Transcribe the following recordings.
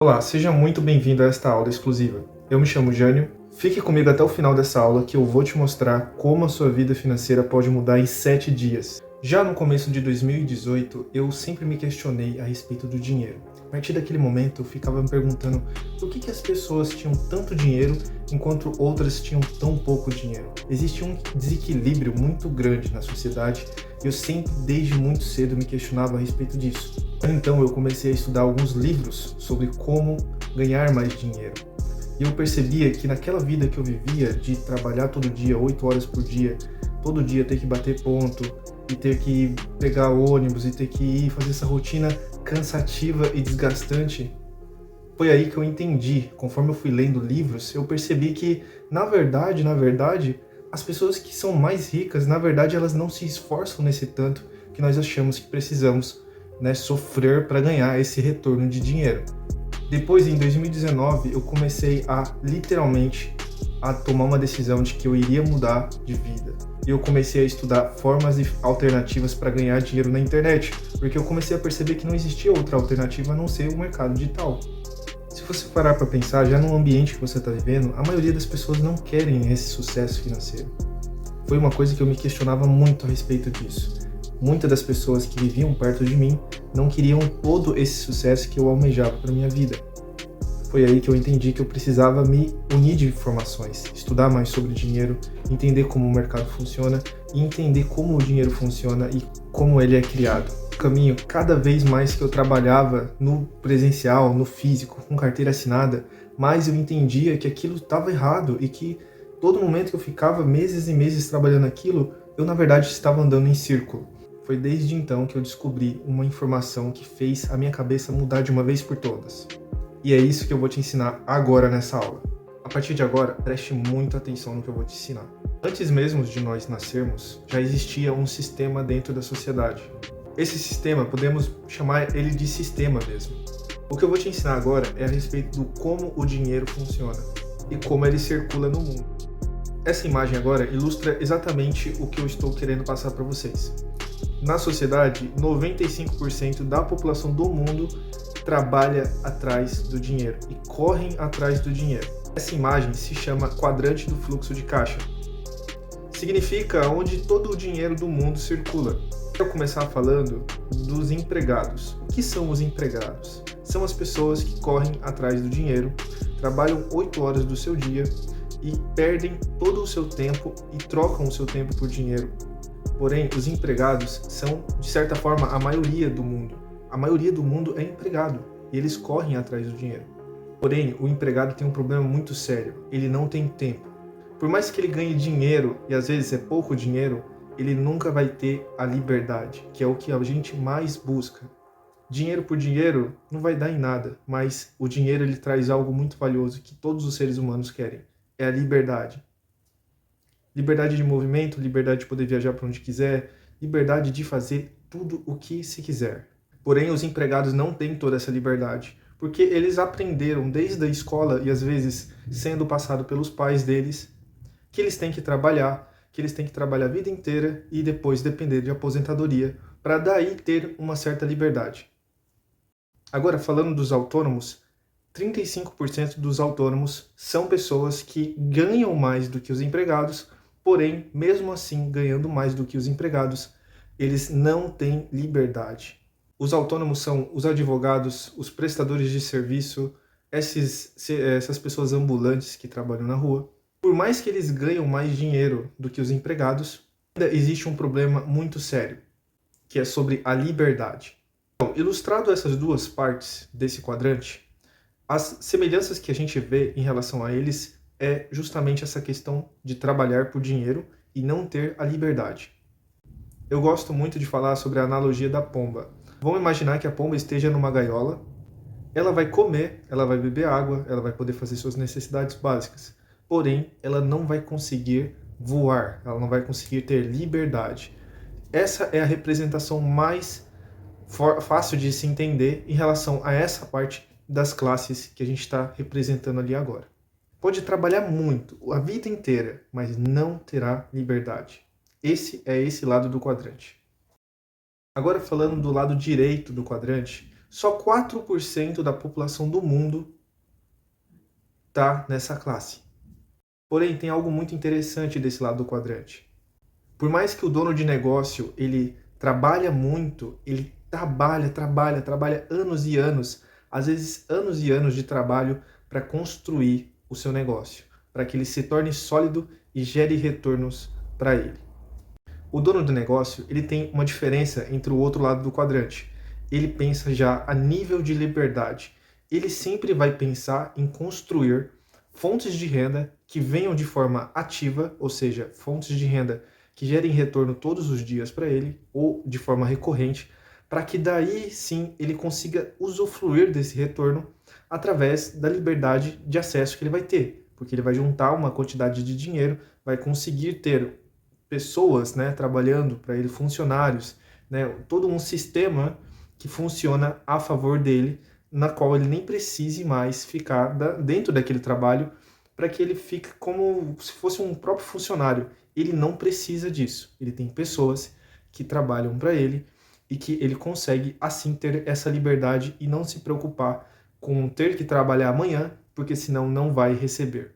Olá, seja muito bem-vindo a esta aula exclusiva. Eu me chamo Jânio. Fique comigo até o final dessa aula que eu vou te mostrar como a sua vida financeira pode mudar em 7 dias. Já no começo de 2018, eu sempre me questionei a respeito do dinheiro. A partir daquele momento, eu ficava me perguntando por que as pessoas tinham tanto dinheiro enquanto outras tinham tão pouco dinheiro. Existe um desequilíbrio muito grande na sociedade e eu sempre, desde muito cedo, me questionava a respeito disso. Então eu comecei a estudar alguns livros sobre como ganhar mais dinheiro. E eu percebia que naquela vida que eu vivia, de trabalhar todo dia, 8 horas por dia, todo dia ter que bater ponto, e ter que pegar ônibus, e ter que ir fazer essa rotina cansativa e desgastante, foi aí que eu entendi, conforme eu fui lendo livros, eu percebi que, na verdade, as pessoas que são mais ricas, na verdade, elas não se esforçam nesse tanto que nós achamos que precisamos, né, sofrer para ganhar esse retorno de dinheiro. Depois, em 2019, eu comecei a, literalmente, a tomar uma decisão de que eu iria mudar de vida. E eu comecei a estudar formas alternativas para ganhar dinheiro na internet, porque eu comecei a perceber que não existia outra alternativa a não ser o mercado digital. Se você parar para pensar, já no ambiente que você está vivendo, a maioria das pessoas não querem esse sucesso financeiro. Foi uma coisa que eu me questionava muito a respeito disso. Muitas das pessoas que viviam perto de mim não queriam todo esse sucesso que eu almejava para minha vida. Foi aí que eu entendi que eu precisava me unir de informações, estudar mais sobre dinheiro, entender como o mercado funciona e entender como o dinheiro funciona e como ele é criado. No caminho, cada vez mais que eu trabalhava no presencial, no físico, com carteira assinada, mais eu entendia que aquilo estava errado e que todo momento que eu ficava meses e meses trabalhando aquilo, eu na verdade estava andando em círculo. Foi desde então que eu descobri uma informação que fez a minha cabeça mudar de uma vez por todas. E é isso que eu vou te ensinar agora nessa aula. A partir de agora, preste muita atenção no que eu vou te ensinar. Antes mesmo de nós nascermos, já existia um sistema dentro da sociedade. Esse sistema, podemos chamar ele de sistema mesmo. O que eu vou te ensinar agora é a respeito do como o dinheiro funciona e como ele circula no mundo. Essa imagem agora ilustra exatamente o que eu estou querendo passar para vocês. Na sociedade, 95% da população do mundo trabalha atrás do dinheiro e correm atrás do dinheiro. Essa imagem se chama quadrante do fluxo de caixa. Significa onde todo o dinheiro do mundo circula. Eu vou começar falando dos empregados. O que são os empregados? São as pessoas que correm atrás do dinheiro, trabalham 8 horas do seu dia e perdem todo o seu tempo e trocam o seu tempo por dinheiro. Porém, os empregados são, de certa forma, a maioria do mundo. A maioria do mundo é empregado e eles correm atrás do dinheiro. Porém, o empregado tem um problema muito sério. Ele não tem tempo. Por mais que ele ganhe dinheiro, e às vezes é pouco dinheiro, ele nunca vai ter a liberdade, que é o que a gente mais busca. Dinheiro por dinheiro não vai dar em nada, mas o dinheiro ele traz algo muito valioso que todos os seres humanos querem. É a liberdade. Liberdade de movimento, liberdade de poder viajar para onde quiser, liberdade de fazer tudo o que se quiser. Porém, os empregados não têm toda essa liberdade, porque eles aprenderam desde a escola, e às vezes sendo passado pelos pais deles, que eles têm que trabalhar a vida inteira e depois depender de aposentadoria, para daí ter uma certa liberdade. Agora, falando dos autônomos, 35% dos autônomos são pessoas que ganham mais do que os empregados, porém, mesmo assim, ganhando mais do que os empregados, eles não têm liberdade. Os autônomos são os advogados, os prestadores de serviço, essas pessoas ambulantes que trabalham na rua. Por mais que eles ganham mais dinheiro do que os empregados, ainda existe um problema muito sério, que é sobre a liberdade. Então, ilustrado essas duas partes desse quadrante, as semelhanças que a gente vê em relação a eles é justamente essa questão de trabalhar por dinheiro e não ter a liberdade. Eu gosto muito de falar sobre a analogia da pomba. Vamos imaginar que a pomba esteja numa gaiola, ela vai comer, ela vai beber água, ela vai poder fazer suas necessidades básicas, porém ela não vai conseguir voar, ela não vai conseguir ter liberdade. Essa é a representação mais fácil de se entender em relação a essa parte das classes que a gente está representando ali agora. Pode trabalhar muito, a vida inteira, mas não terá liberdade. Esse é esse lado do quadrante. Agora falando do lado direito do quadrante, Só 4% da população do mundo está nessa classe. Porém, tem algo muito interessante desse lado do quadrante. Por mais que o dono de negócio, ele trabalha muito, ele trabalha anos e anos, às vezes anos e anos de trabalho para construir o seu negócio, para que ele se torne sólido e gere retornos para ele. O dono do negócio, ele tem uma diferença entre o outro lado do quadrante. Ele pensa já a nível de liberdade. Ele sempre vai pensar em construir fontes de renda que venham de forma ativa, ou seja, fontes de renda que gerem retorno todos os dias para ele, ou de forma recorrente, para que daí sim ele consiga usufruir desse retorno através da liberdade de acesso que ele vai ter, porque ele vai juntar uma quantidade de dinheiro, vai conseguir ter pessoas, né, trabalhando para ele, funcionários, né, todo um sistema que funciona a favor dele, na qual ele nem precise mais ficar dentro daquele trabalho, para que ele fique como se fosse um próprio funcionário. Ele não precisa disso. Ele tem pessoas que trabalham para ele e que ele consegue assim ter essa liberdade e não se preocupar com ter que trabalhar amanhã, porque senão não vai receber.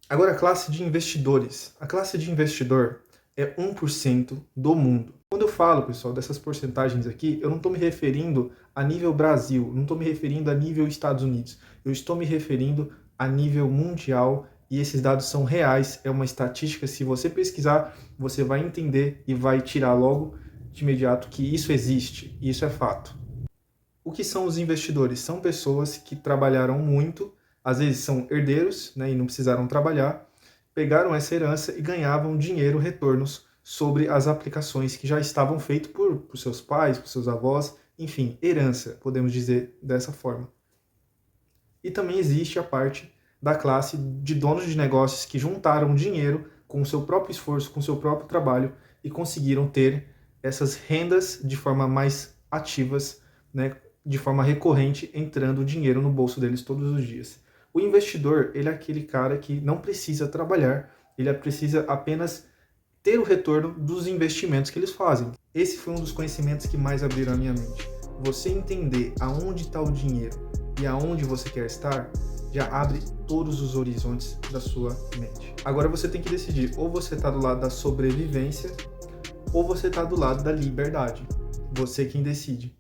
Agora, a classe de investidores. A classe de investidor é 1% do mundo. Quando eu falo, pessoal, dessas porcentagens aqui, eu não estou me referindo a nível Brasil, não estou me referindo a nível Estados Unidos. Eu estou me referindo a nível mundial e esses dados são reais, é uma estatística. Se você pesquisar, você vai entender e vai tirar logo de imediato que isso existe, e isso é fato. O que são os investidores? São pessoas que trabalharam muito, às vezes são herdeiros, né, e não precisaram trabalhar, pegaram essa herança e ganhavam dinheiro, retornos sobre as aplicações que já estavam feitas por seus pais, por seus avós, enfim, herança, podemos dizer dessa forma. E também existe a parte da classe de donos de negócios que juntaram dinheiro com o seu próprio esforço, com o seu próprio trabalho e conseguiram ter essas rendas de forma mais ativas, né, de forma recorrente, entrando dinheiro no bolso deles todos os dias. O investidor, ele é aquele cara que não precisa trabalhar, ele precisa apenas ter o retorno dos investimentos que eles fazem. Esse foi um dos conhecimentos que mais abriram a minha mente. Você entender aonde está o dinheiro e aonde você quer estar, já abre todos os horizontes da sua mente. Agora você tem que decidir, ou você está do lado da sobrevivência, ou você está do lado da liberdade. Você quem decide.